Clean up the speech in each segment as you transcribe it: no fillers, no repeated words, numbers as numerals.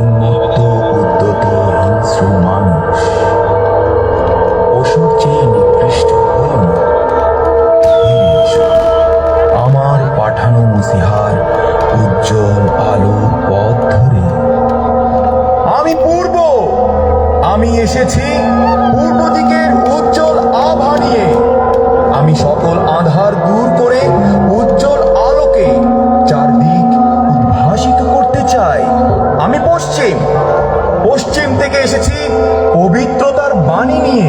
উন্মত্ত উদ্যত হিংস্র মানুষ, পশুর চেয়ে নিকৃষ্ট হন। আমার পাঠানো মসিহার উজ্জ্বল আলোর পথ ধরে আমি আমি এসেছি পূর্ব দিকের উজ্জ্বল আভা নিয়ে। আমি সকল আঁধার দূর করে উজ্জ্বল আলোকে চারদিক উদ্ভাসিত করতে চাই। আমি পশ্চিম থেকে এসেছি পবিত্রতার বাণী নিয়ে।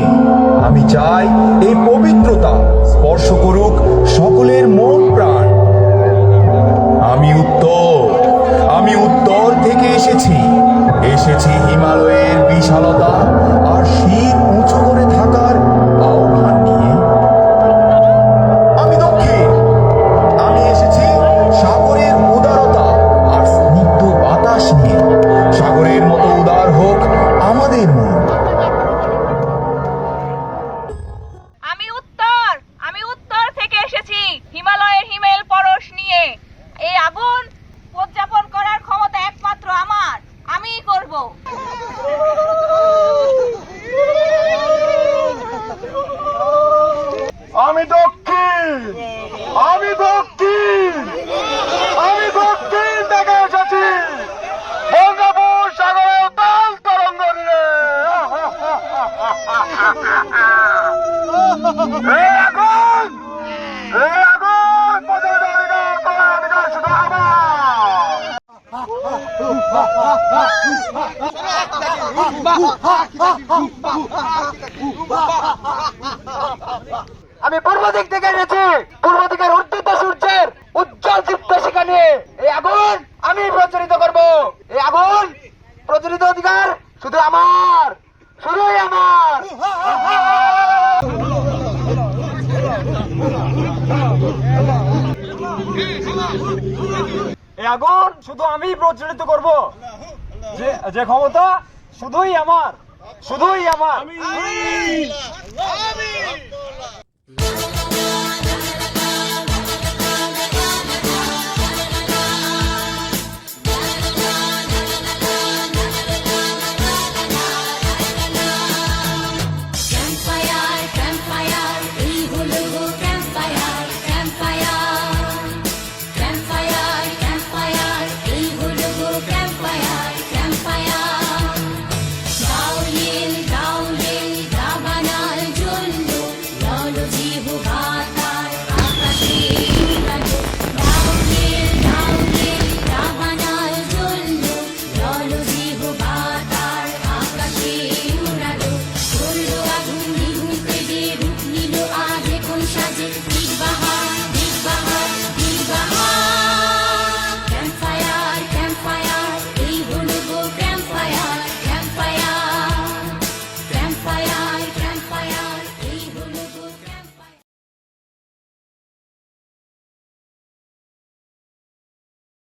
আমি চাই এই পবিত্রতা স্পর্শ করুক সকলের মন প্রাণ। আমি উত্তর থেকে এসেছি হিমালয়ের বিশালতা আর শীত উঁচু করে থাকার আহ্বান নিয়ে। আমি দক্ষিণ, আমি এসেছি সাগরের উদারতা আর স্নিগ্ধ বাতাস নিয়ে। সাগরের মতো উদার হোক আমাদের মন। আমি উত্তর থেকে এসেছি হিমালয়ের হিমেল পরশ নিয়ে। এই আগুন উদযাপন করার ক্ষমতা একমাত্র আমার, আমিই করব। আমি দক্ষিণ থেকে এসেছি বঙ্গোপসাগরের উত্তাল তরঙ্গ নিয়ে। এই আগুন প্রতিরোধের অধিকার করার অধিকার শুধু আমার। আমি পূর্ব দিক থেকে এসেছি পূর্ব দিকের উদ্যত সূর্যের উজ্জ্বল দীপ্ত শিখা নিয়ে। এই আগুন আমি প্রজ্বলিত করব। এই আগুন প্রজ্বলিত অধিকার শুধু আমার, শুধুই আমার। এই আগুন শুধু আমি প্রজ্বলিত করব। যে ক্ষমতা শুধুই আমার, শুধুই আমার।